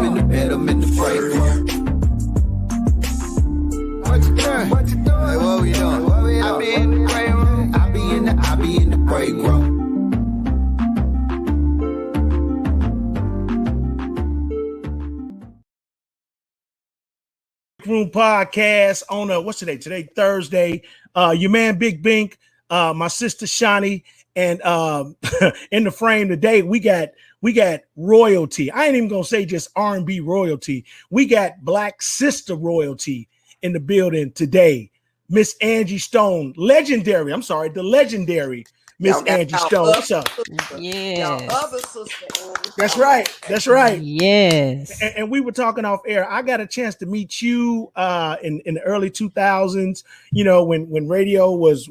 in the bed, I'm in the break room. What you doing? What you doing? Hey, what we doing? What we doing? I be in the break room. I be in the break room. Room podcast on what's today? Today Thursday. Your man Big Bink, my sister Shani, and in the frame today we got royalty. I ain't even gonna say just R&B royalty. We got black sister royalty in the building today. Miss Angie Stone, legendary. I'm sorry, the legendary Miss Angie Stone. What's up? Yeah. That's right. That's right. Yes. And we were talking off air. I got a chance to meet you in the early 2000s. You know, when radio was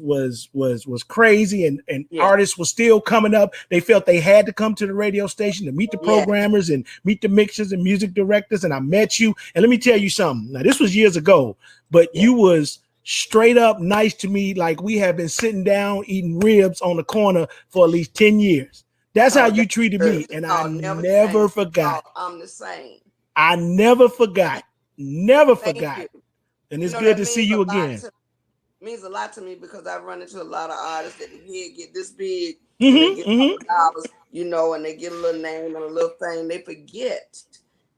crazy and artists were still coming up. They felt they had to come to the radio station to meet the programmers and meet the mixers and music directors. And I met you. And let me tell you something. Now, this was years ago, but you was straight up nice to me. Like we have been sitting down eating ribs on the corner for at least 10 years. That's how you treated me. And I never forgot. I'm the same. I never forgot. Never forgot. And it's good to see you again. Means a lot to me because I run into a lot of artists that the head get this big, they get $100, you know, and they get a little name and a little thing. They forget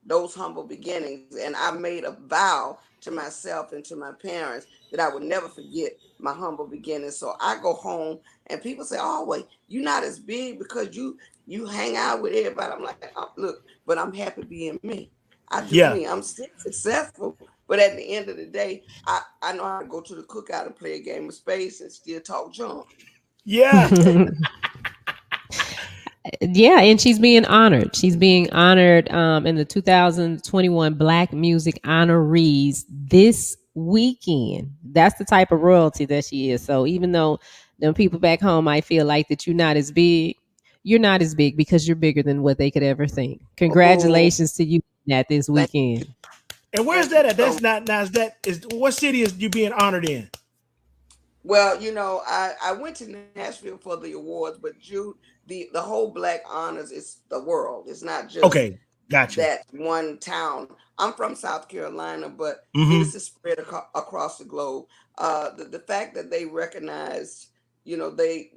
those humble beginnings. And I made a vow to myself and to my parents that I would never forget my humble beginnings. So I go home and people say, "Oh, wait, you're not as big because you hang out with everybody." I'm like, "Oh, look, but I'm happy being me. I do me. I'm still successful." But at the end of the day, I know how to go to the cookout and play a game of space and still talk junk. Yeah. Yeah, and she's being honored. She's being honored in the 2021 Black Music Honorees this weekend. That's the type of royalty that she is. So even though them people back home might feel like that you're not as big, you're not as big because you're bigger than what they could ever think. Congratulations to you at this weekend. And where's that at? That's not now. What city is you being honored in? Well, you know, I went to Nashville for the awards, but the whole Black honors is the world. It's not just that one town. I'm from South Carolina, but this is spread across the globe. The fact that they recognize, you know, they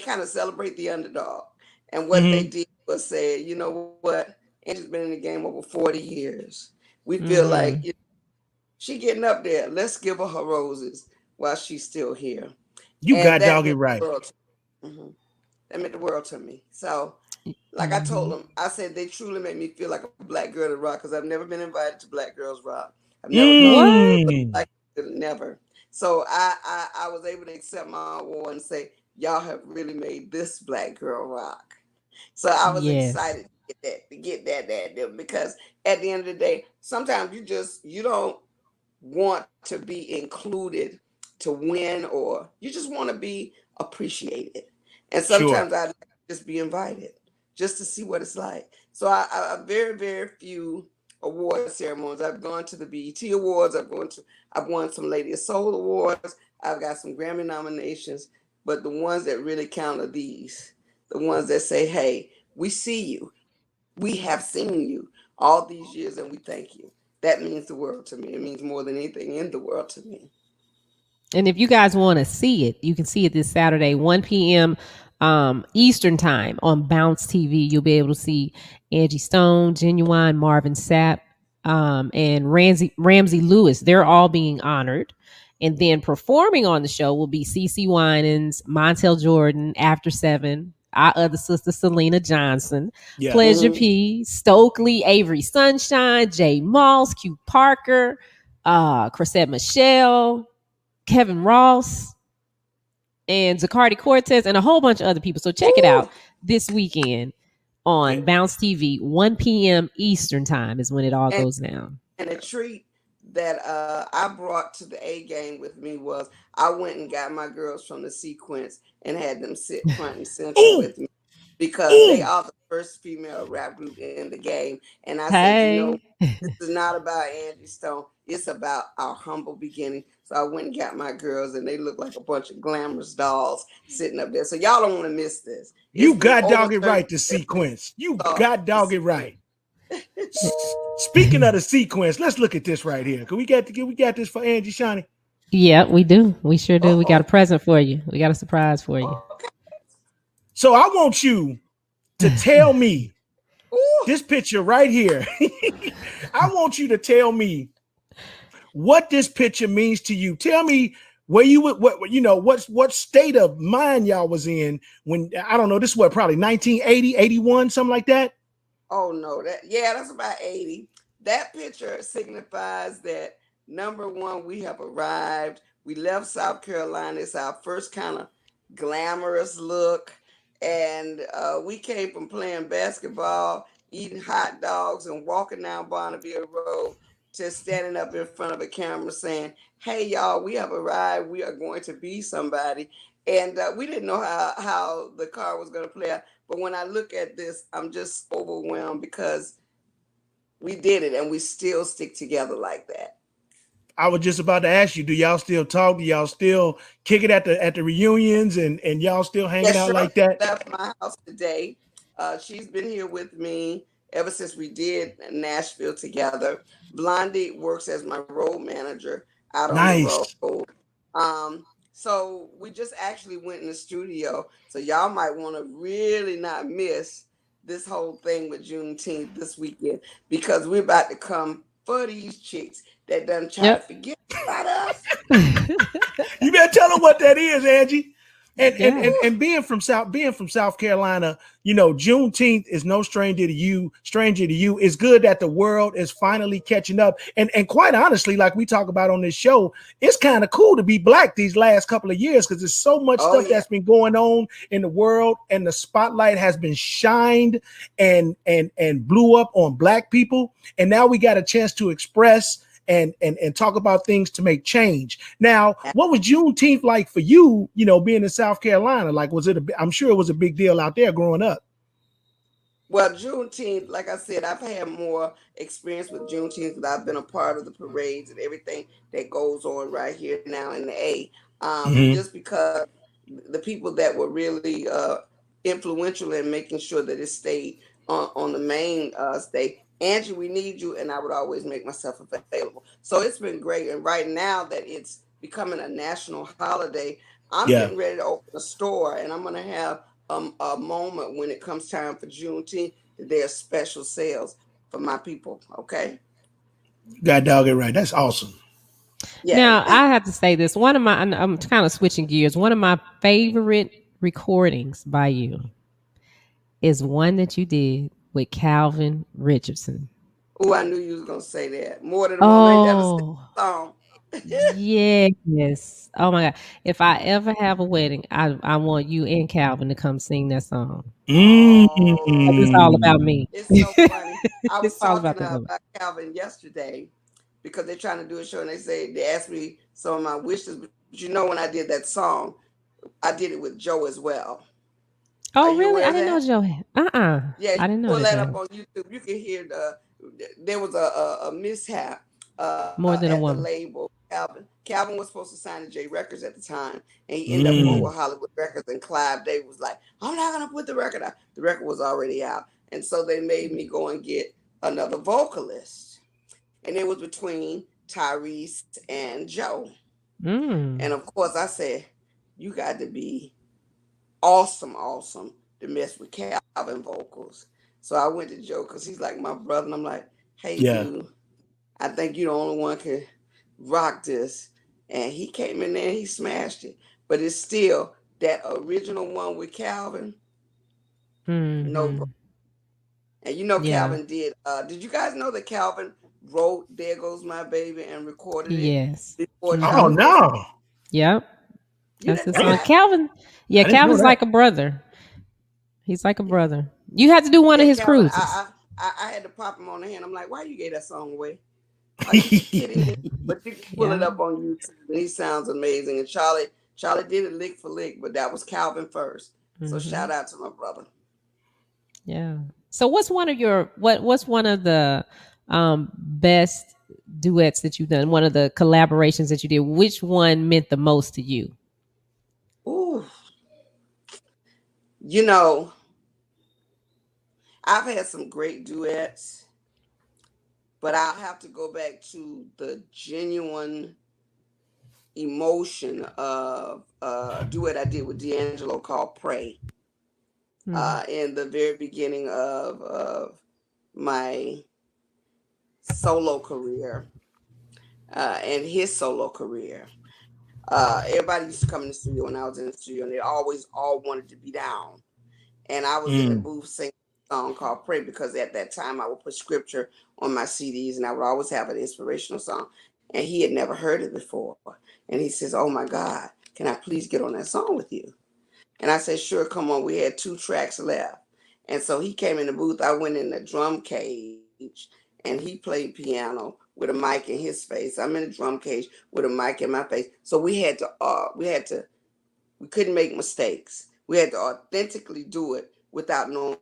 kind of celebrate the underdog. And what they did was say, you know what, Angie's been in the game over 40 years. We feel like she getting up there. Let's give her roses while she's still here. You got doggy right. That meant the world to me. So, like I told them, I said they truly made me feel like a black girl to rock because I've never been invited to Black Girls Rock. I've never never. So I was able to accept my award and say, y'all have really made this Black Girl rock. So I was excited to get that because at the end of the day, sometimes you don't want to be included to win, or you just want to be appreciated. And sometimes I just be invited just to see what it's like. So I very, very few award ceremonies. I've gone to the BET Awards. I've won some Lady of Soul Awards. I've got some Grammy nominations, but the ones that really count are these. The ones that say, "Hey, we see you. We have seen you all these years and we thank you." That means the world to me. It means more than anything in the world to me. And if you guys want to see it, you can see it this Saturday, 1 p.m. Eastern time on Bounce TV. You'll be able to see Angie Stone, Genuine, Marvin Sapp, and Ramsey Lewis. They're all being honored. And then performing on the show will be CeCe Winans, Montel Jordan, After 7, our other sister Selena Johnson, Pleasure P, Stokely, Avery Sunshine, Jay Moss, Q Parker, Chrisette Michelle, Kevin Ross, and Zacardi Cortez, and a whole bunch of other people. So check it out this weekend on Bounce TV, 1 p.m. Eastern time is when it all goes down. And a treat that I brought to the A game with me was I went and got my girls from the sequence and had them sit front and center with me because they are the first female rap group in the game. And I said, you know, this is not about Angie Stone. It's about our humble beginning. So I went and got my girls and they look like a bunch of glamorous dolls sitting up there. So y'all don't want to miss this. You got doggy right to sequence. You got doggy right. Speaking of the sequence, let's look at this right here. Can we get this for Angie, Shani? Yeah, we do. We sure do. We got a Uh-oh. present for you. We got a surprise for you. Okay. So I want you to tell me Ooh. this picture right here. I want you to tell me what this picture means to you. Tell me where you would, what state of mind y'all was in when, I don't know, this is what, probably 1980, 81, something like that. Oh no, that's about 80. That picture signifies that number one, we have arrived. We left South Carolina. It's our first kind of glamorous look. And we came from playing basketball, eating hot dogs, and walking down Bonneville Road to standing up in front of a camera saying, "Hey y'all, we have arrived. We are going to be somebody." And we didn't know how the car was going to play out. But when I look at this, I'm just overwhelmed because we did it and we still stick together like that. I was just about to ask you, do y'all still talk? Do y'all still kick it at the reunions and y'all still hanging out Shirley like that? left my house today. She's been here with me ever since we did Nashville together. Blondie works as my road manager out on the road. Nice. So we just actually went in the studio. So y'all might want to really not miss this whole thing with Juneteenth this weekend because we're about to come for these chicks that done try to forget about us. You better tell them what that is, Angie. And, Yeah. and being from South Carolina, Juneteenth is no stranger to you. It's good that the world is finally catching up. And quite honestly, like we talk about on this show, it's kind of cool to be Black these last couple of years because there's so much stuff that's been going on in the world, and the spotlight has been shined and blew up on Black people. And now we got a chance to express and talk about things to make change. Now, what was Juneteenth like for you, being in South Carolina? Like, I'm sure it was a big deal out there growing up. Well, Juneteenth, like I said, I've had more experience with Juneteenth because I've been a part of the parades and everything that goes on right here now in the A. Just because the people that were really influential in making sure that it stayed on the main state, Angie, we need you, and I would always make myself available. So it's been great. And right now that it's becoming a national holiday, I'm getting ready to open a store, and I'm going to have a moment when it comes time for Juneteenth that there's special sales for my people. Okay. God dog it right. That's awesome. Yeah. Now, I have to say this. I'm kind of switching gears. One of my favorite recordings by you is one that you did with Calvin Richardson. Oh, I knew you was gonna say that. More than a woman ain't ever sing Oh, a song. yes. Oh my God. If I ever have a wedding, I want you and Calvin to come sing that song. It's all about Mm. me. It's so funny. I was It's all talking about the woman. about Calvin yesterday because they're trying to do a show and they asked me some of my wishes. But when I did that song, I did it with Joe as well. Are Oh, you really? aware I of didn't know that? Joe had. Yeah, you I didn't know pull that that Joe up had on YouTube. You can hear there was a mishap more than a at the woman. label. Calvin was supposed to sign to J Records at the time, and he ended up going Mm. with Hollywood Records. And Clive David was like, "I'm not gonna put the record out." The record was already out, and so they made me go and get another vocalist, and it was between Tyrese and Joe. And Mm. of course, I said, "You got to be awesome to mess with Calvin vocals." So I went to Joe because he's like my brother. And I'm like, "Hey, Yeah. dude, I think you're the only one can rock this." And he came in there and he smashed it. But it's still that original one with Calvin, no bro. Hmm. And Yeah. Calvin did you guys know that Calvin wrote There Goes My Baby and recorded it Yes. before Oh Hmm. Joe did? no. Yep. You That's didn't the know song. Damn. that? Calvin. Yeah, I didn't know Calvin's that. like a brother. He's like a brother. You had to do one of Yeah, his Calvin, cruises. I had to pop him on the hand. I'm like, why you gave that song away? Are you kidding me? But you can pull it Yeah. up on YouTube, and he sounds amazing. And Charlie did it lick for lick, but that was Calvin first. So Hmm. shout out to my brother. Yeah. So what's one of the best duets that you've done? One of the collaborations that you did? Which one meant the most to you? Ooh, you know, I've had some great duets, but I'll have to go back to the genuine emotion of a duet I did with D'Angelo called Pray. In the very beginning of my solo career and his solo career. Everybody used to come in the studio when I was in the studio, and they always all wanted to be down. And I was in the booth singing a song called Pray, because at that time I would put scripture on my CDs, and I would always have an inspirational song. And he had never heard it before. And he says, "Oh my God, can I please get on that song with you?" And I said, "Sure, come on." We had 2 tracks left. And so he came in the booth. I went in the drum cage, and he played piano with a mic in his face. I'm in the drum cage with a mic in my face. So we couldn't make mistakes. We had to authentically do it without knowing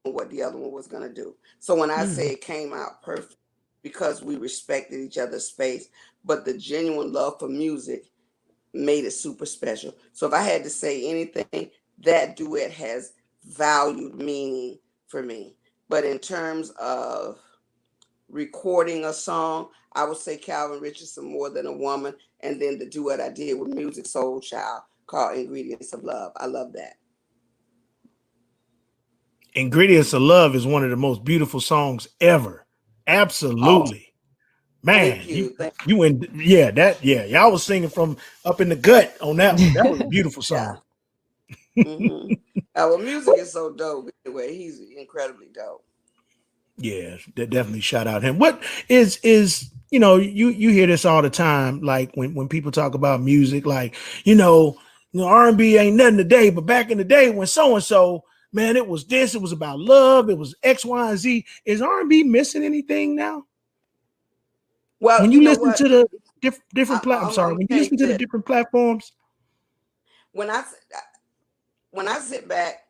what the other one was going to do. So when I say it came out perfect, because we respected each other's space, but the genuine love for music made it super special. So if I had to say anything, that duet has valued meaning for me. But in terms of recording a song, I would say Calvin Richardson, More Than a Woman, and then the duet I did with Music Soul Child called Ingredients of Love. I love that. Ingredients of Love is one of the most beautiful songs ever. Absolutely. Oh, man, thank you. Y'all was singing from up in the gut on that one. That was a beautiful song. Yeah. Well, music is so dope. Anyway, he's incredibly dope. Yeah, definitely shout out him. What is you hear this all the time, like when people talk about music, like R&B ain't nothing today, but back in the day when so and so, man, it was this, it was about love, it was X, Y, and Z. Is R&B missing anything now? Well, when you listen to the different platforms, when you listen to the different platforms, when I sit back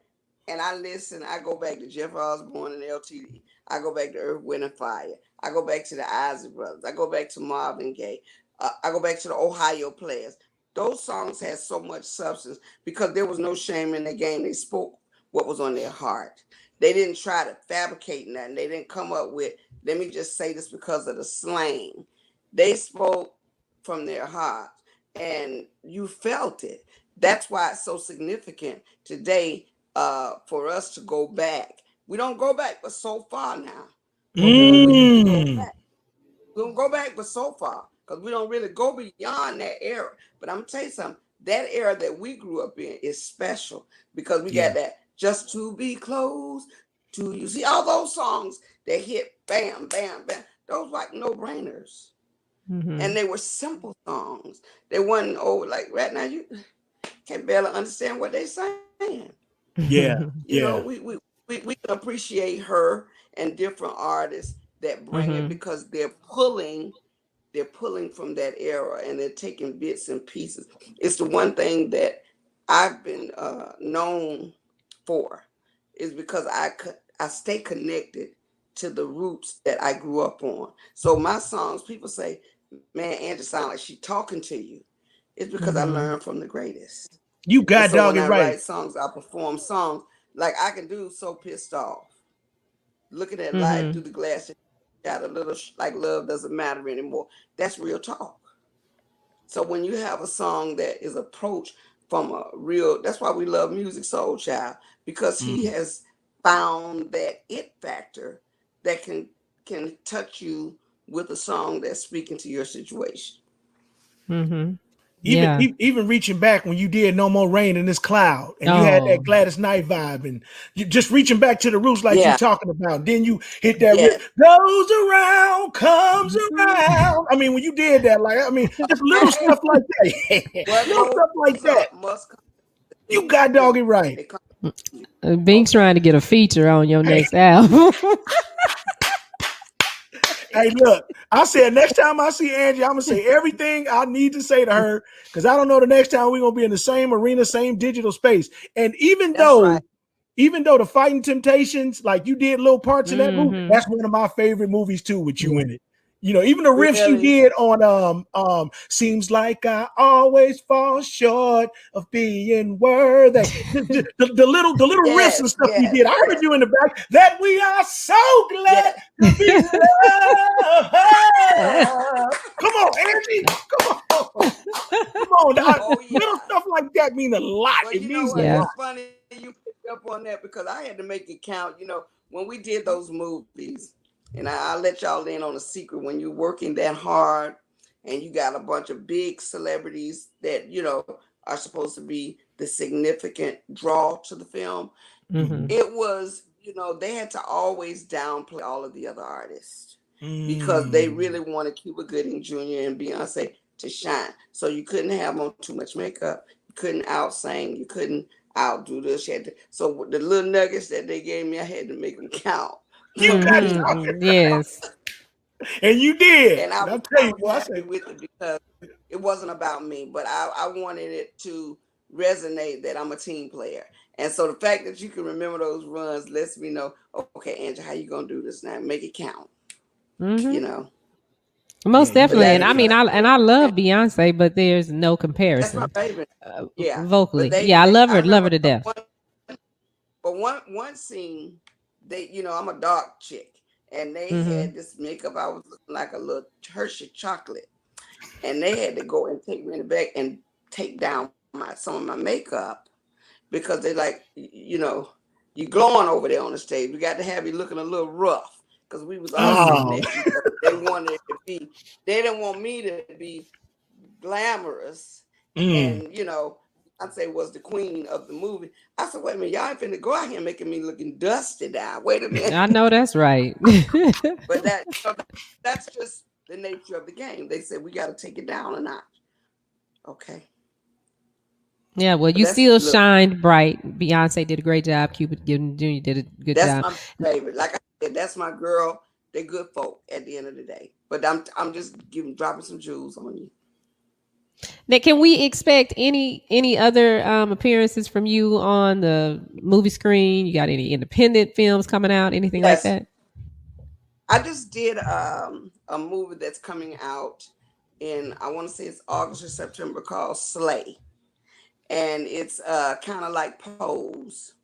and I listen, I go back to Jeff Osborne and LTD. I go back to Earth, Wind, and Fire. I go back to the Isley Brothers. I go back to Marvin Gaye. I go back to the Ohio Players. Those songs had so much substance because there was no shame in the game. They spoke what was on their heart. They didn't try to fabricate nothing. They didn't come up with, let me just say this because of the slang. They spoke from their heart, and you felt it. That's why it's so significant today for us to go back. We don't go back but so far now. We don't go back but so far, because we don't really go beyond that era. But I'm going to tell you something. That era that we grew up in is special because we got that Just to Be Close to You. See, all those songs that hit bam, bam, bam. Those like no-brainers. And they were simple songs. They wasn't like right now you can barely understand what they're saying. Yeah. You know, we can appreciate her and different artists that bring it because they're pulling from that era and they're taking bits and pieces. It's the one thing that I've been known for, is because I stay connected to the roots that I grew up on. So my songs, people say, "Man, Angie sound like she talking to you." It's because I learned from the greatest. You got dog it right. When I write songs, I perform songs. Like I can do So Pissed Off. Looking at life through the glass, got a little like love doesn't matter anymore. That's real talk. So when you have a song that is approached from a real, that's why we love Music Soul Child, because he has found that it factor that can touch you with a song that's speaking to your situation. Even reaching back when you did No More Rain in This Cloud, and you had that Gladys Knight vibe, and you just reaching back to the roots like you're talking about. Then you hit that goes around, comes around. I mean, when you did that, just little stuff like that. Little stuff like that. You got dog it right. Bink's trying to get a feature on your next album. Hey, look, I said next time I see Angie, I'm going to say everything I need to say to her, because I don't know the next time we're going to be in the same arena, same digital space. And even though the Fighting Temptations, like you did little parts of that movie, that's one of my favorite movies too, with you in it. You know, even the riffs you did on Seems Like I Always Fall Short of Being Worthy. The little riffs and stuff you did. I heard you in the back. That we are so glad to be mean a lot. Well, It you know means a what? Yeah. lot. It's funny you picked up on that because I had to make it count. You know, when we did those movies, and I'll let y'all in on a secret. When you're working that hard and you got a bunch of big celebrities that, you know, are supposed to be the significant draw to the film, Mm-hmm. it was, you know, they had to always downplay all of the other artists because they Mm. really wanted Cuba Gooding Jr. and Beyonce to shine. So you couldn't have on too much makeup. You couldn't out sing. You couldn't outdo this. You had to, so the little nuggets that they gave me, I had to make them count. You got it. Mm-hmm. Yes. And you did. And And I'll I tell you, was boy, I happy said, with it because it wasn't about me, but I wanted it to resonate that I'm a team player. And so the fact that you can remember those runs lets me know, okay, Angie, how you gonna do this now? Make it count, Mm-hmm. you know. yeah, Most you But definitely. did And that I thing. mean, I love Beyonce, but there's no that's my comparison favorite. Yeah. But vocally. Yeah, I love her remember to death. one scene, they, you know, I'm a dark chick, and they Mm-hmm. had this makeup. I was looking like a little Hershey chocolate, and they had to go and take me in the back and take down some of my makeup because they like, you know, you glowing over there on the stage. We got to have you looking a little rough because we was all Mm. sitting Oh, next to each other. They wanted it to be, they didn't want me to be glamorous, mm. and you know, I'd say was the queen of the movie. I said, wait a minute, y'all ain't finna go out here making me looking dusty now. Wait a I minute. know that's right. But that, you know, that's just the nature of the game. They said we got to take it down a notch. Okay, Yeah, well, but you that's still look, shined bright. Beyonce did a great job. Cupid Gooding Jr. did a good that's job. my favorite. Like I said, that's my girl. They're good folk at the end of the day. But I'm just dropping some jewels on you. Now, can we expect any other appearances from you on the movie screen? You got any independent films coming out? Anything like Yes, that? I just did a movie that's coming out in, I want to say it's August or September, called Slay, and it's kind of like Pose,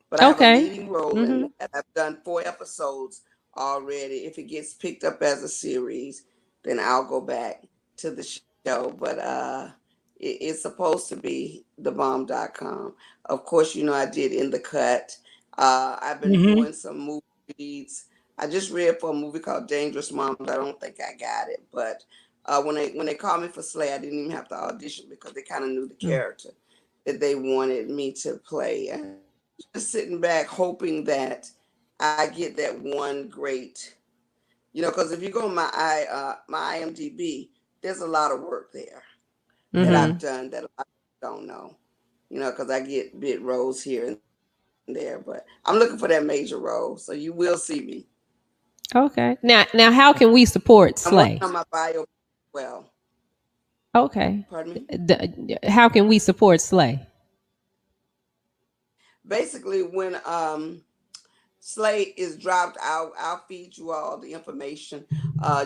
but I have a Okay. leading role in Mm-hmm. that. I've done 4 episodes already. If it gets picked up as a series, then I'll go back to the show. But it's supposed to be thebomb.com. Of course, you know, I did In the Cut. I've been Mm-hmm. doing some movie reads. I just read for a movie called Dangerous Moms. I don't think I got it, but when they called me for Slay, I didn't even have to audition because they kind of knew the character that they wanted me to play. And just sitting back hoping that I get that one great, you know, because if you go on my IMDb, there's a lot of work there that Mm-hmm. I've done that a lot of people don't know, you know, because I get bit roles here and there, but I'm looking for that major role, so you will see me. Okay. Now, how can we support I'm working Slay? on my bio. Well, Okay. pardon me. How can we support Slay? Basically, when Slate is dropped, I'll feed you all the information.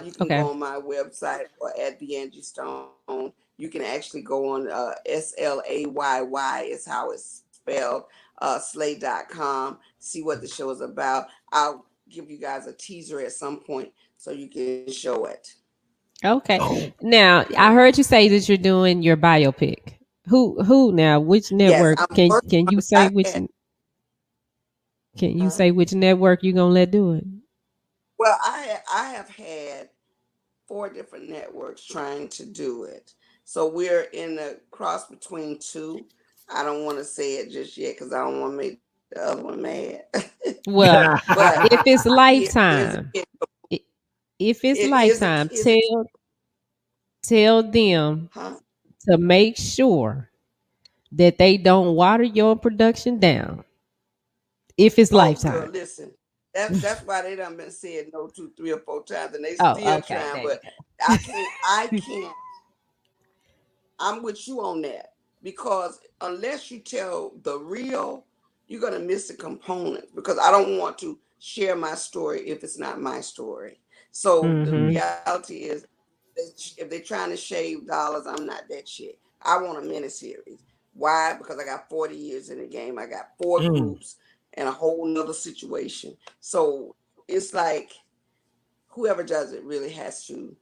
You can Okay. go on my website or at the Angie Stone. You can actually go on SLAYY is how it's spelled, slay.com, see what the show is about. I'll give you guys a teaser at some point so you can show it. Okay. Oh, Now, I heard you say that you're doing your biopic. Who now? Which Yes, network? I'm Can working can on you it. say which? Can you Huh? say which network you gonna let do it? Well, I have had 4 different networks trying to do it. So we're in the cross between two. I don't want to say it just yet because I don't want to make the other one mad. Well, But if it's here's a Lifetime, kid. i- if it's It is a Lifetime, is a tell them huh? to make sure that they don't water your production down. If it's Oh, girl, Lifetime. listen. That's why they done been said no 2, 3, or 4 times, and they Oh, still okay. trying. There you But I can't. I'm with you on that because unless you tell the real, you're gonna miss the components because I don't want to share my story if it's not my story. So the go. reality is, if they're trying to shave dollars, I'm not that shit. I want a miniseries. Why? Because I got 40 years in the game. I got 4 mm. groups and a whole nother situation. So it's like whoever does it really has to,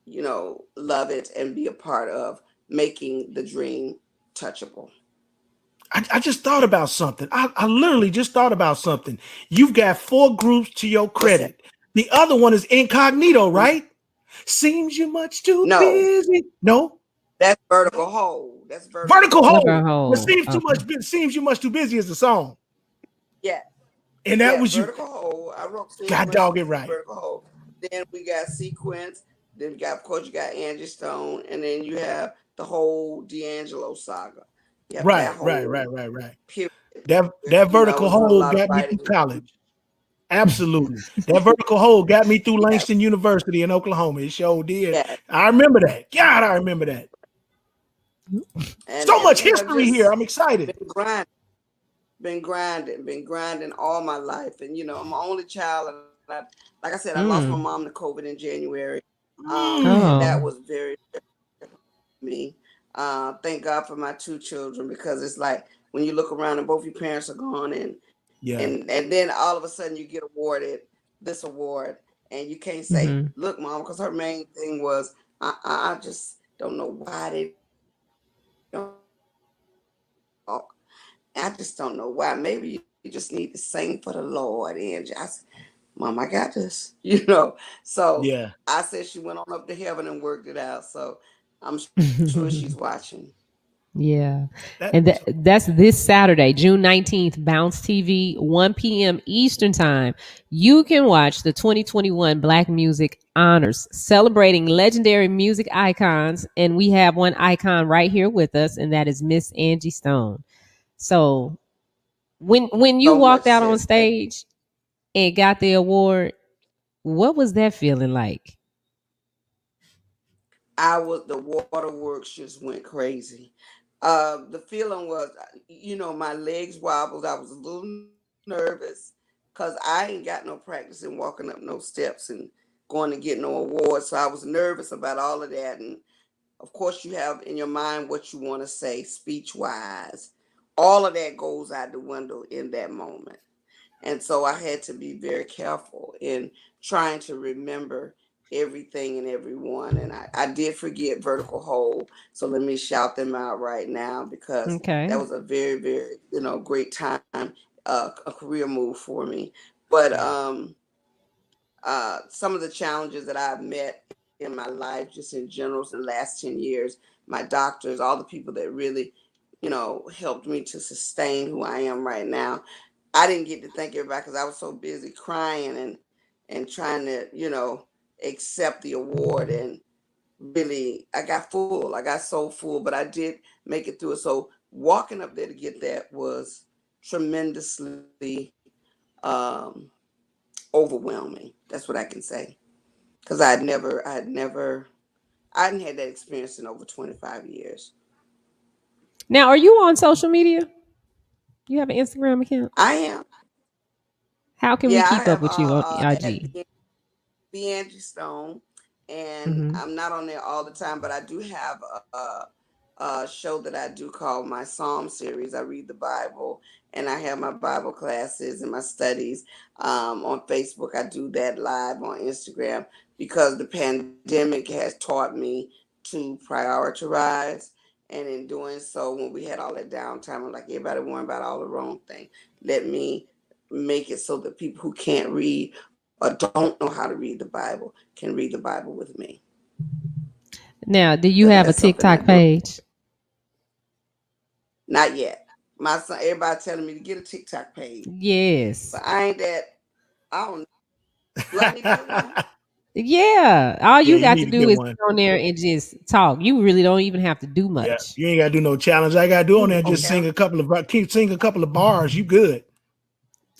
you know, love it and be a part of making the dream touchable. I just thought about something. I literally just thought about something. You've got 4 groups to your What's that? credit. The other one is incognito, right? Seems you're much too No, busy. No, that's vertical hold. That's vertical vertical hold. hold. Vertical But hold. Okay. seems you much too busy is the song, Yeah, and that yeah, was you. vertical hold. I wrote God dog it sequence, right. vertical hold. Then we got sequence. Then we got, of course, you got Angie Stone, and then you have the whole D'Angelo saga. You have that whole Right. period. That It vertical was a hold lot of got me through writing. college. Absolutely. That vertical hold got me through Yeah, Langston University in Oklahoma. It sure did. yeah, I remember that. God, I remember that. So and much history here. just I'm excited. been grinding all my life. And I'm an only child, and like I said, I lost my Mm. mom to COVID in January, and Mm. that Oh. was very me. Thank God for my 2 children, because it's like when you look around and both your parents are gone, and Yeah. and then all of a sudden you get awarded this award, and you can't say, Mm-hmm. "Look, mom," because her main thing was, I just don't know why they don't. I just don't know why. Maybe you just need to sing for the Lord, and just, Mom, I got this, So Yeah. I said she went on up to heaven and worked it out. So I'm sure she's watching. Yeah. That And that's this Saturday, June 19th, Bounce TV, 1 p.m. Eastern Time. You can watch the 2021 Black Music Honors celebrating legendary music icons. And we have one icon right here with us, and that is Miss Angie Stone. So when you So much, walked out on sis. stage and got the award, what was that feeling like? The waterworks just went crazy. The feeling was, my legs wobbled. I was a little nervous because I ain't got no practice in walking up no steps and going to get no awards. So I was nervous about all of that. And of course, you have in your mind what you want to say speech wise. All of that goes out the window in that moment. And so I had to be very careful in trying to remember everything and everyone. And I did forget Vertical Hold. So let me shout them out right now, because that Okay. was a very, very, great time, a career move for me. But yeah. some of the challenges that I've met in my life, just in general, in the last 10 years, my doctors, all the people that really, helped me to sustain who I am right now. I didn't get to thank everybody because I was so busy crying and trying to, accept the award. And really, I got full. I got so full, but I did make it through it. So walking up there to get that was tremendously um, overwhelming. That's what I can say, because I hadn't had that experience in over 25 years. Now, are you on social media? You have an Instagram account? I am. How can we Yeah, I keep up have with you on at IG? Angie Stone, and Mm-hmm. I'm not on there all the time, but I do have a show that I do called my Psalm series. I read the Bible, and I have my Bible classes and my studies on Facebook. I do that live on Instagram because the pandemic has taught me to prioritize. And in doing so, when we had all that downtime, I'm like, everybody worrying about all the wrong thing. Let me make it so that people who can't read or don't know how to read the Bible can read the Bible with me. Now, do you That's have a something I TikTok do. page? Not yet. My son, everybody telling me to get a TikTok page, Yes. but I ain't that. I don't know. Do I need to get one? Yeah. All Yeah, you you got need to to do get is one. get on there and just talk. You really don't even have to do Yeah. much. You ain't gotta do no challenge. I gotta do on there. Just Okay, sing a couple of bars. You good.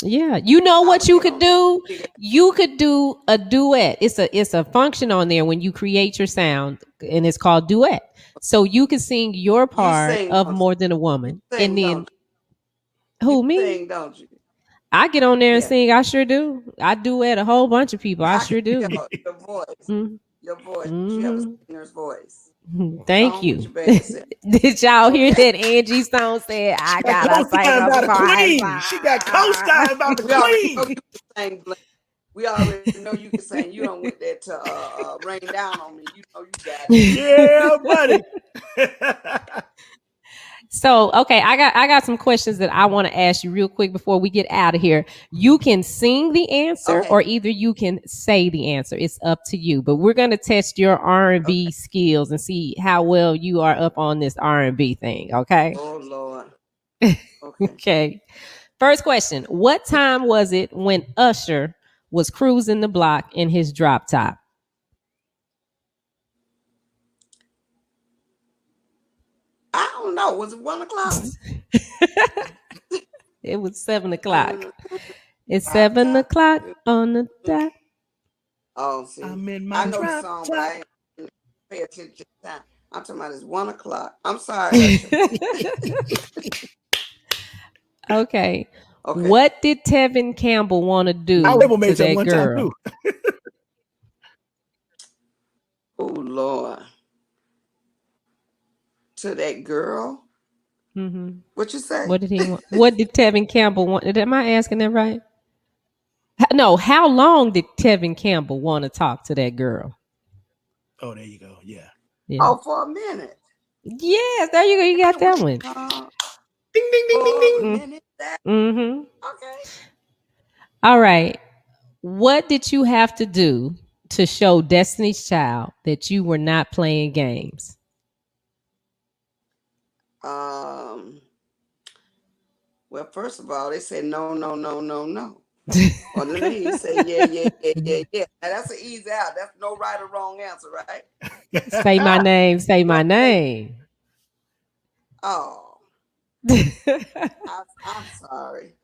Yeah. You know I'm what gonna you get could on that. do? You could do a duet. It's a function on there when you create your sound, and it's called duet. So you can sing your You part sing, of don't More Than a you? You Woman. And sing, then don't you? who, You me? sing, don't you? I get on there and Yeah. sing. I sure do. I duet a whole bunch of people. I I can sure do. tell your voice. Mm-hmm. Your voice. You have a Mm-hmm. singer's voice. Thank Song with you. your baby self. Did y'all hear Okay. that? Angie Stone said, She I got gotta sing co-signed a by the chorus. queen. She got co-signed by the We already know queen. you can sing, Blink. We already know you can sing. You don't went there to rain down on me. You know you got it. Yeah, buddy. So, okay, I got some questions that I want to ask you real quick before we get out of here. You can sing the answer, or either you can say the answer. It's up to you. But we're gonna test your R&B skills and see how well you are up on this R&B thing. Okay. Oh Lord. Okay. First question: what time was it when Usher was cruising the block in his drop top? I don't know. Was it 1:00? It was 7:00. It's 7:00 on the dot. Oh, see, I'm in my I know the drop song, top. but I ain't pay attention to the time. I'm talking about it's 1:00. I'm sorry. Okay. Okay. What did Tevin Campbell want to do I label to mates at that one time girl? too. Oh Lord. To that girl? Mm-hmm. What you say? What did he want? What did Tevin Campbell want? Am I asking that right? No. How long did Tevin Campbell want to talk to that girl? Oh, there you go. Yeah. Yeah. Oh, for a minute. Yes. There you go. You got that one. Ding ding ding ding For a ding. minute. That Mm-hmm. okay. All right. What did you have to do to show Destiny's Child that you were not playing games? Well, first of all, they said no, no, no, no, no. Or then he say yeah, yeah, yeah, yeah, yeah. Now that's an easy out. That's no right or wrong answer, right? Say my name. Say my name. Oh, I'm sorry.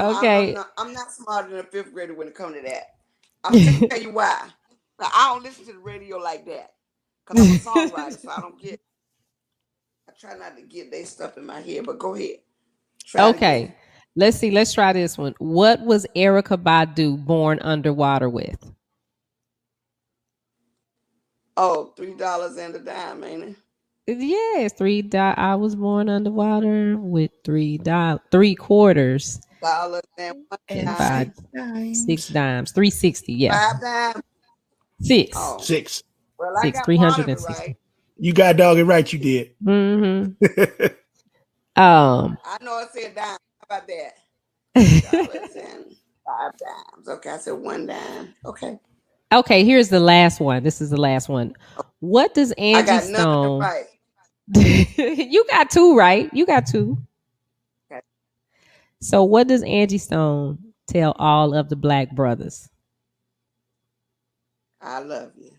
Okay. I'm not smarter than a fifth grader when it comes to that. I'm tell you why. Now, I don't listen to the radio like that because I'm a songwriter, so I don't get. I try not to get their stuff in my head. But go ahead, try it again. Okay. Let's see. Let's try this one. What was Erica Badu born underwater with? Oh, $3 and a dime, ain't it? Yes, I was born underwater with $3 Dollars and one and And dime. 6 dimes. 360. Yeah. 5 dimes. Six. Oh, six. well, I Six. got part of it 360. right. You got dog it right. You did. Mm-hmm. I know I said dime. How about that? $3 and 5 dimes. Okay, I said 1 dime. Okay. Okay, here's the last one. This is the last one. What does I Angie got none of them Stone? right. You got two right. You got two. Okay. So what does Angie Stone tell all of the black brothers? I love you.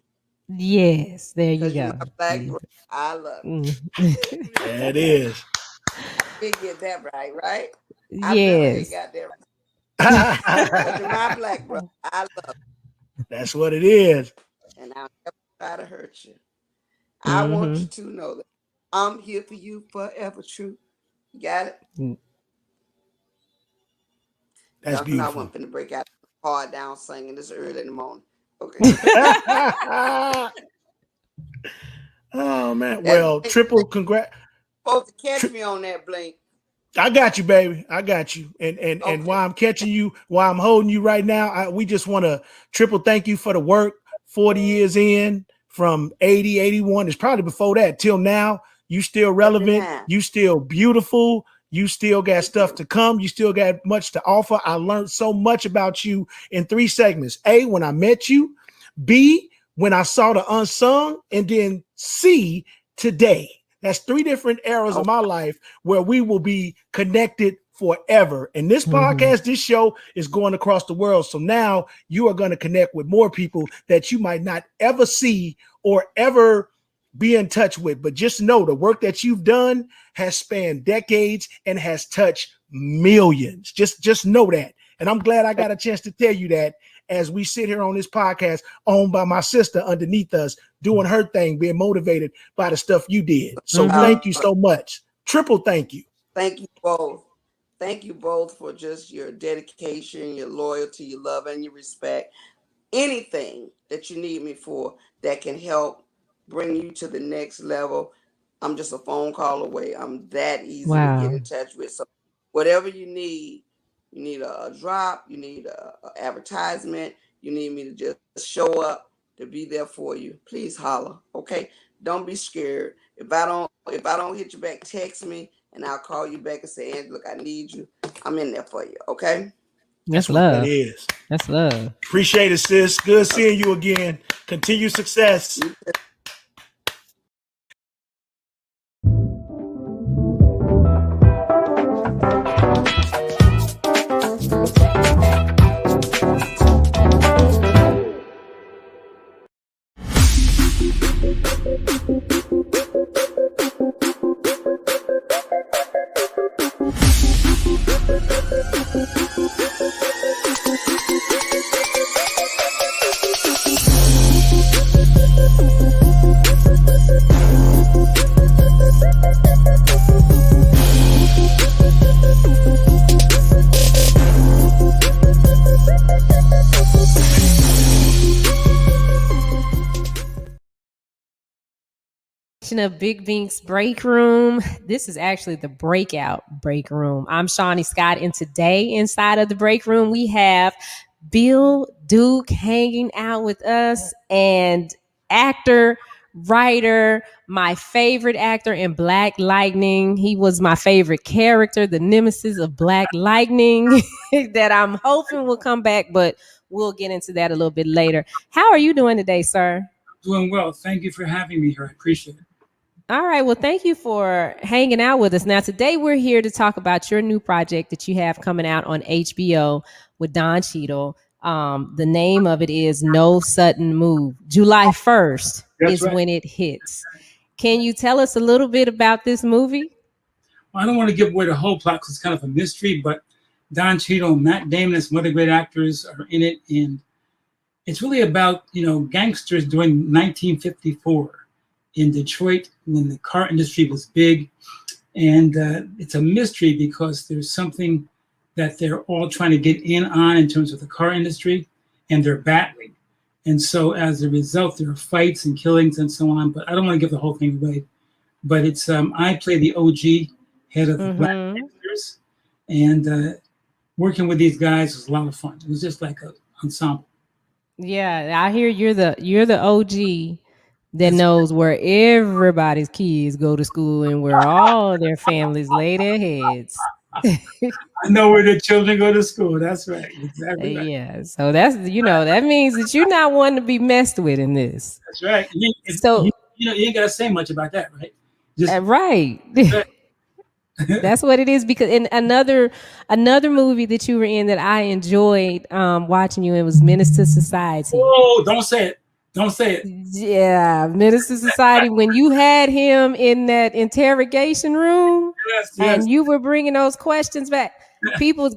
Yes, there you Because you're go. my black brother. I love you. Mm. There it is. Did get that right, right? I better ain't Yes. got that right. Because you're my black brother. I love That's what it is. you. And I'll never try to hurt you. I want Mm-hmm. you to know that I'm here for you forever, true. You got it? That's Y'all know I beautiful. wasn't finna break out hard down singing this early in the morning. Okay. Oh man. That Well, Blink triple congrats. supposed to catch me on that Blink. I got you, baby. I got you. And while I'm catching you, while I'm holding you right now, we just want to triple thank you for the work. 40 years in, from 80, 81. It's probably before that till now. You still relevant. 79. You still beautiful. You still got stuff to come. You still got much to offer. I learned so much about you in 3 segments. A, when I met you. B, when I saw the unsung. And then C, today. That's 3 different eras of my life where we will be connected forever. And this podcast, this show is going across the world. So now you are going to connect with more people that you might not ever see or ever be in touch with. But just know the work that you've done has spanned decades and has touched millions. Just know that. And I'm glad I got a chance to tell you that as we sit here on this podcast owned by my sister underneath us, doing her thing, being motivated by the stuff you did. So thank you so much. Triple thank you. Thank you both. Thank you both for just your dedication, your loyalty, your love, and your respect. Anything that you need me for that can help bring you to the next level, I'm just a phone call away. I'm that easy to get Wow. in touch with. So whatever you need a drop, you need a advertisement, you need me to just show up. to be there for you. Please holler, okay? Don't be scared. If I don't hit you back, text me and I'll call you back and say, Angie, look, I need you. I'm in there for you, okay? That's That's what that love. is. That's love. Appreciate it, sis. Good seeing you again. Continue success. Of Big Bink's break room. This is actually the breakout break room. I'm Shani Scott, and today inside of the break room we have Bill Duke hanging out with us, and actor, writer, my favorite actor in Black Lightning. He was my favorite character, the nemesis of Black Lightning, that I'm hoping will come back, but we'll get into that a little bit later. How are you doing today, sir? Doing well. Thank you for having me here. I appreciate it. All right. Well, thank you for hanging out with us. Now, today we're here to talk about your new project that you have coming out on HBO with Don Cheadle. The name of it is No Sudden Move. July 1st is right. when it hits. Can you tell us a little bit about this movie? Well, I don't want to give away the whole plot because it's kind of a mystery, but Don Cheadle and Matt Damon and some other great actors are in it. And it's really about, gangsters during 1954 in Detroit when the car industry was big. And it's a mystery because there's something that they're all trying to get in terms of the car industry, and they're battling. And so as a result, there are fights and killings and so on, but I don't want to give the whole thing away. But it's I play the OG head of the Black Gangsters, and working with these guys was a lot of fun. It was just like an ensemble. Yeah, I hear you're the OG that knows where everybody's kids go to school and where all their families lay their heads. I know where the children go to school. That's right. Exactly right. Yeah. So that's that means that you're not one to be messed with in this. That's right. You ain't gotta say much about that, right? Just right. That's what it is. Because in another movie that you were in that I enjoyed watching you in was Menace to Society. Oh, don't say it. Don't say it. Yeah, Menace to Society. When you had him in that interrogation room, yes. And you were bringing those questions back, people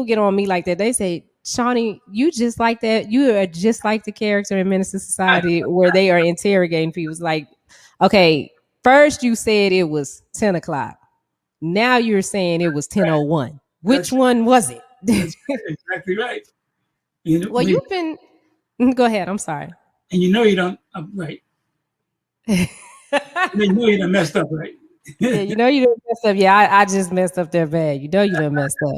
get on me like that. They say, Shani, you just like that. You are just like the character in Menace to Society where they are interrogating people. It's like, okay, first you said it was 10 o'clock. Now you're saying it was 10:01. Which one was it? That's exactly right. Well, you've been. Go ahead. I'm sorry. And you don't. Right. You know you done messed up, right? Yeah, you done messed up. Yeah, I just messed up there bad. You done messed up.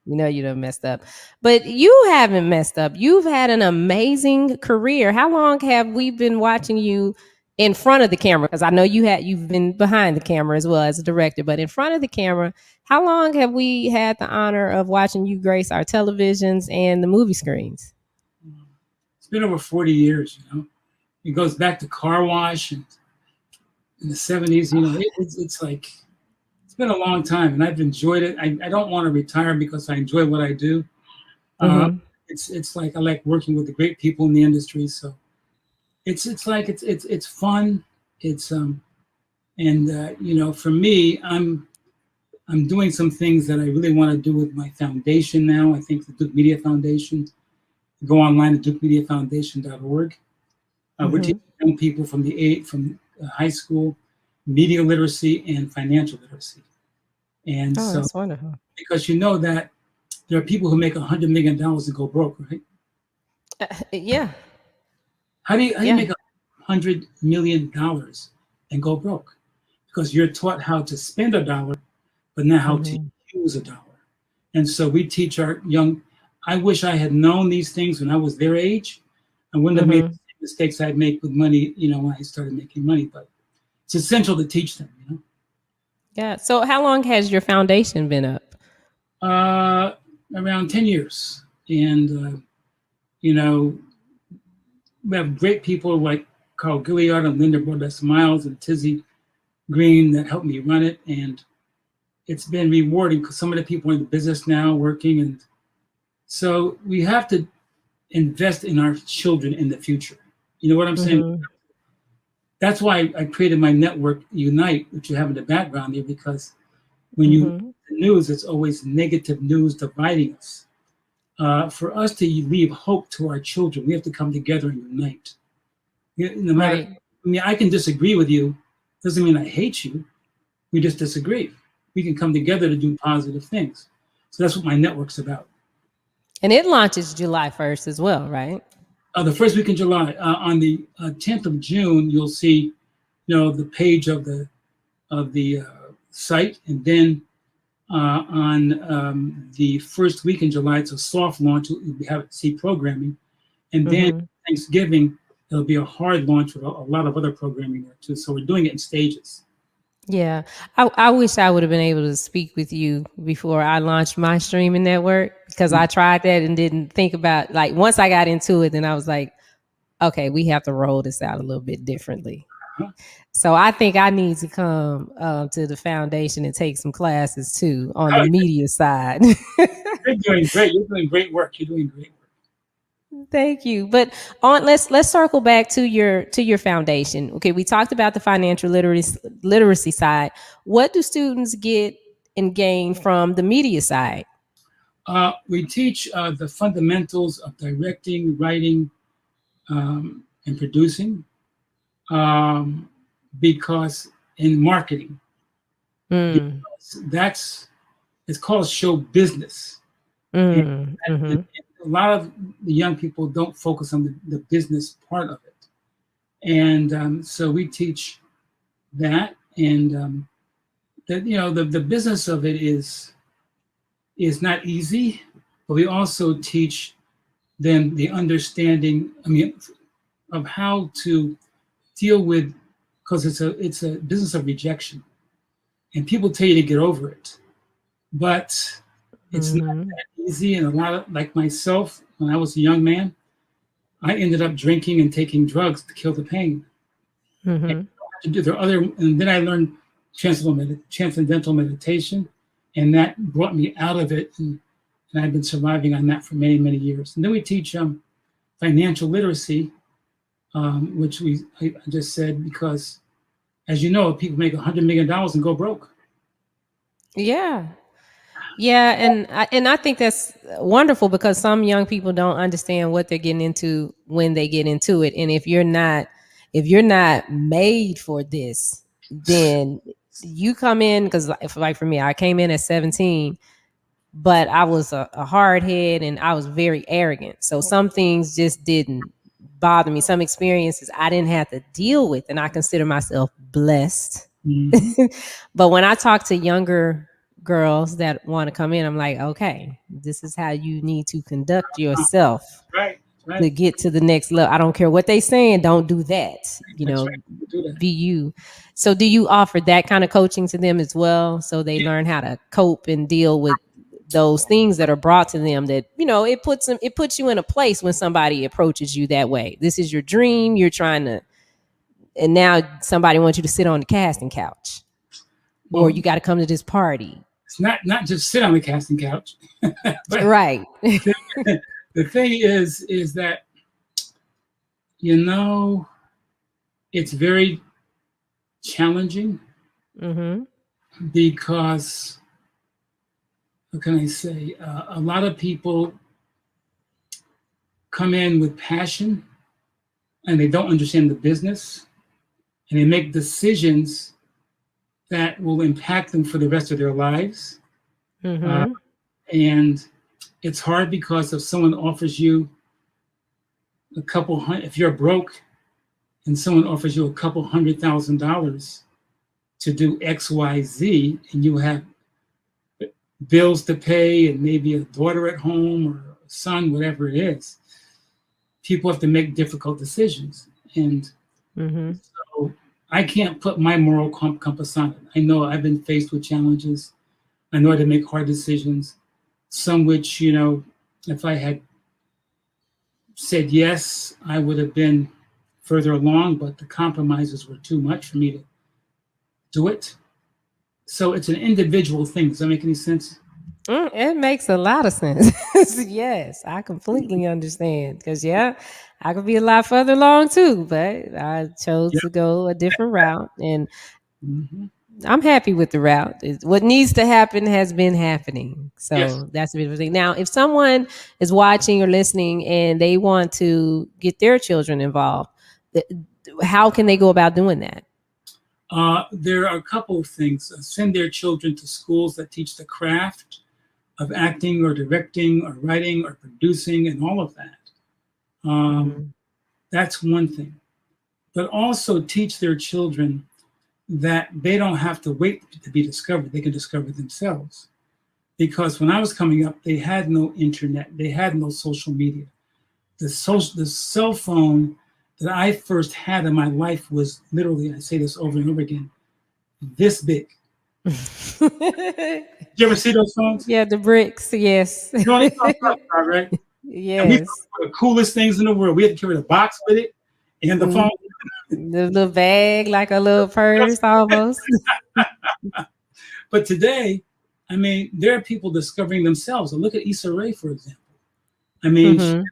You done messed up. But you haven't messed up. You've had an amazing career. How long have we been watching you in front of the camera? Because I know you've been behind the camera as well as a director, but in front of the camera, how long have we had the honor of watching you grace our televisions and the movie screens? It's been over 40 years, It goes back to Car Wash and in the 70s, it's like, it's been a long time and I've enjoyed it. I don't want to retire because I enjoy what I do. It's like, I like working with the great people in the industry. So it's fun. It's, for me, I'm doing some things that I really want to do with my foundation now. I think the Duke Media Foundation. Go online at dukemediafoundation.org. We're teaching young people from high school, media literacy and financial literacy. And so that's wonderful. Because that there are people who make $100 million and go broke, right? Yeah. How do you make $100 million and go broke? Because you're taught how to spend a dollar, but not how to use a dollar. And so we teach our young. I wish I had known these things when I was their age. I wouldn't have made the mistakes I make with money, when I started making money. But it's essential to teach them. Yeah. So how long has your foundation been up? Around 10 years. And, we have great people like Carl Gilliard and Linda Bordess Miles and Tizzy Green that helped me run it. And it's been rewarding because some of the people are in the business now working. And so we have to invest in our children in the future. You know what I'm saying? That's why I created my network, Unite, which you have in the background here, because when you the news, it's always negative news dividing us. For us to leave hope to our children, we have to come together and unite. No matter, I can disagree with you. Doesn't mean I hate you. We just disagree. We can come together to do positive things. So that's what my network's about. And it launches July 1st as well, right? The first week in July. On the 10th of June, you'll see, the page of the site, and then on the first week in July, it's a soft launch. We have see programming, and then Thanksgiving it'll be a hard launch with a lot of other programming there too. So we're doing it in stages. Yeah, I wish I would have been able to speak with you before I launched my streaming network, because I tried that and didn't think about, like, once I got into it, then I was like, okay, we have to roll this out a little bit differently. So I think I need to come to the foundation and take some classes too on the media side. You're doing great. You're doing great work. Thank you. But let's circle back to your foundation. Okay, we talked about the financial literacy side. What do students get and gain from the media side? We teach the fundamentals of directing, writing, and producing, because in marketing, because it's called show business. And a lot of the young people don't focus on the business part of it. And so we teach that, and the business of it is not easy, but we also teach them the understanding, of how to deal with, because it's a business of rejection, and people tell you to get over it, but it's not that easy. And a lot of, like myself, when I was a young man, I ended up drinking and taking drugs to kill the pain. And then I learned transcendental meditation, and that brought me out of it. And I've been surviving on that for many, many years. And then we teach financial literacy, which I just said, because, as you know, people make $100 million and go broke. Yeah. Yeah, and I think that's wonderful, because some young people don't understand what they're getting into when they get into it. And if you're not made for this, then you come in, because like for me, I came in at 17, but I was a hard head and I was very arrogant. So some things just didn't bother me. Some experiences I didn't have to deal with, and I consider myself blessed. But when I talk to younger girls that want to come in, I'm like, okay, this is how you need to conduct yourself to get to the next level. I don't care what they saying, don't do that. Be you. So do you offer that kind of coaching to them as well, so they learn how to cope and deal with those things that are brought to them, that it puts you in a place when somebody approaches you that way? This is your dream, you're trying to, and now somebody wants you to sit on the casting couch, or you got to come to this party. It's not just sit on the casting couch. Right. The thing is that, it's very challenging, because, what can I say? A lot of people come in with passion, and they don't understand the business, and they make decisions that will impact them for the rest of their lives. And it's hard, because if someone offers you if you're broke and someone offers you $200,000 to do X, Y, Z, and you have bills to pay and maybe a daughter at home or a son, whatever it is, people have to make difficult decisions. And so I can't put my moral compass on it. I know I've been faced with challenges. I know I had to make hard decisions, some which, you know, if I had said yes, I would have been further along, but the compromises were too much for me to do it. So it's an individual thing. Does that make any sense? It makes a lot of sense. Yes, I completely understand. Because, yeah, I could be a lot further along too, but I chose to go a different route. And I'm happy with the route. What needs to happen has been happening. So Yes. that's a beautiful thing. Now, if someone is watching or listening and they want to get their children involved, how can they go about doing that? There are a couple of things. Send their children to schools that teach the craft of acting or directing or writing or producing and all of that. That's one thing. But also teach their children that they don't have to wait to be discovered. They can discover themselves. Because when I was coming up, they had no internet. They had no social media. The cell phone that I first had in my life was literally, I say this over and over again, this big. Did you ever see those phones? Yeah, the bricks, yes. You know what I'm talking about, right? Yes. And we thought they were the coolest things in the world. We had to carry the box with it and the phone. The little bag, like a little purse almost. But today, I mean, there are people discovering themselves. And look at Issa Rae, for example. I mean,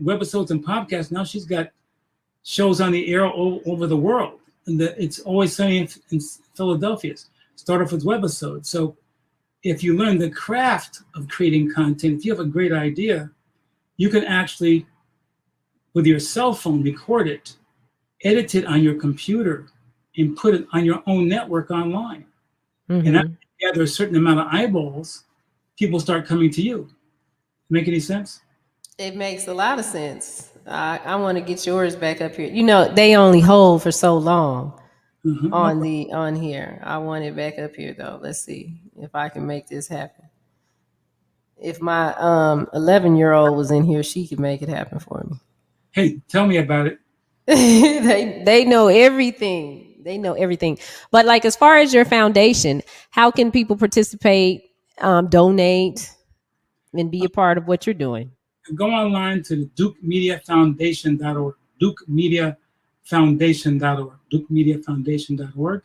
webisodes and podcasts, now she's got shows on the air all over the world. And it's Always Sunny in Philadelphia. Start off with webisodes. So if you learn the craft of creating content, if you have a great idea, you can actually, with your cell phone, record it, edit it on your computer, and put it on your own network online. And after you gather a certain amount of eyeballs, people start coming to you. Make any sense? It makes a lot of sense. I want to get yours back up here. You know, they only hold for so long on here. I want it back up here though. Let's see if I can make this happen. If my 11-year-old was in here, she could make it happen for me. Hey, tell me about it. They know everything. They know everything. But like, as far as your foundation, how can people participate, donate, and be a part of what you're doing? Go online to the DukeMediaFoundation.org. DukeMediaFoundation.org. DukeMediaFoundation.org,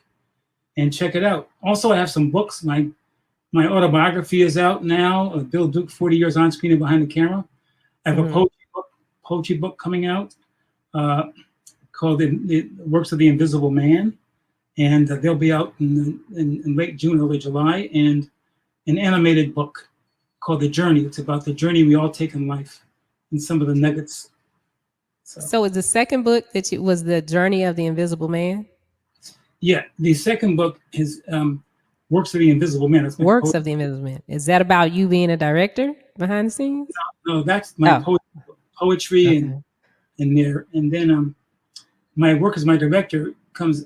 and check it out. Also, I have some books. My autobiography is out now. Bill Duke, 40 Years on Screen and Behind the Camera. I have a poetry book coming out called the Works of the Invisible Man, and they'll be out in late June, early July. And an animated book called The Journey. It's about the journey we all take in life and some of the nuggets. So the second book is Works of the Invisible Man. Works of the Invisible Man. Is that about you being a director behind the scenes? No, that's my poetry and then my work as my director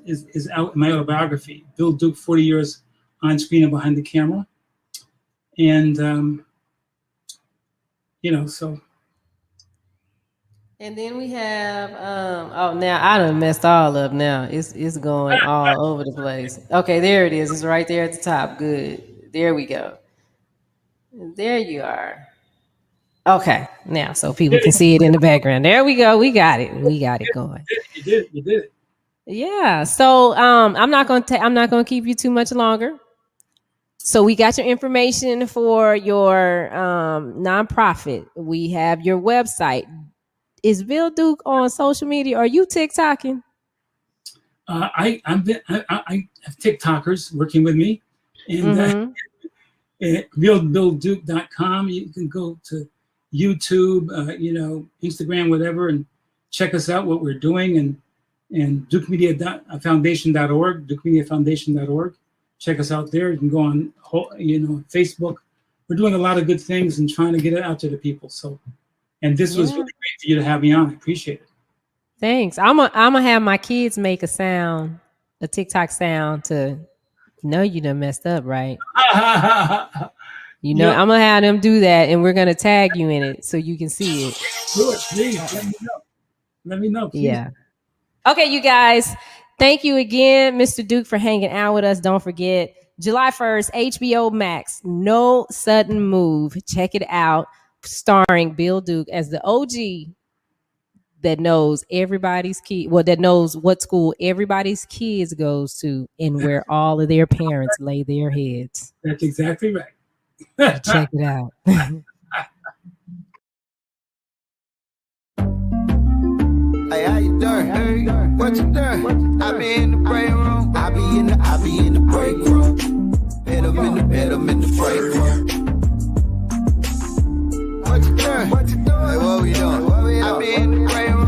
is out in my autobiography, Bill Duke, 40 Years on Screen and Behind the Camera. And so. And then we have now I done messed all up now. It's going all over the place. Okay, there it is. It's right there at the top. Good. There we go. There you are. Okay, now so people can see it in the background. There we go. We got it. We got it going. You did it. Yeah. So I'm not gonna keep you too much longer. So we got your information for your nonprofit. We have your website. Is Bill Duke on social media? Are you TikToking? I have TikTokers working with me, and realbillduke.com. You can go to YouTube, Instagram, whatever, and check us out, what we're doing, and DukeMediaFoundation.org, DukeMediaFoundation.org. Check us out there. You can go on, Facebook. We're doing a lot of good things and trying to get it out to the people. So, and this was really great for you to have me on. I appreciate it. Thanks. I'm gonna have my kids make a TikTok sound to you done messed up, right? I'm gonna have them do that, and we're gonna tag you in it so you can see it. Do it, please. Let me know. Let me know, please. Yeah. Okay, you guys. Thank you again, Mr. Duke, for hanging out with us. Don't forget, July 1st, HBO Max, No Sudden Move. Check it out. Starring Bill Duke as the OG that knows everybody's kid, well, that knows what school everybody's kids goes to and where all of their parents lay their heads. That's exactly right. Check it out. Hey, how you doing? Hey, what you doing? I be in the break room. I be in the break room. Hit 'em in the break room. What you doing? What you doing? Hey, what we doing? I be in the break room.